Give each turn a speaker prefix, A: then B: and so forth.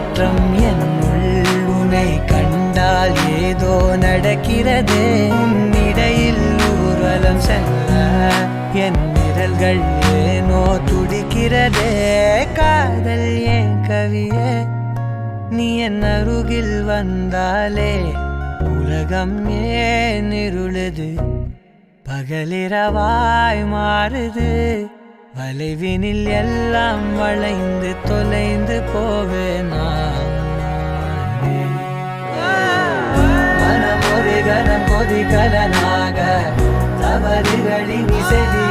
A: மாற்றம் என்னுள் உன்னை கண்டால் ஏதோ நடக்கிறதே இடையில் ஊர்வலம் செல்ல என் விரல்கள் ஏனோ துடிக்கிறதே காதல் ஏன் கவியே நீ என் அருகில் வந்தாலே உலகம் ஏன் இருளுது பகலிரவாய் மாறுது வளைவினில் எல்லாம் வளைந்து தொலைந்து போவேனா மனம் ஒரு கணம் கொதிகலனாக தவறுகளின் இசைதி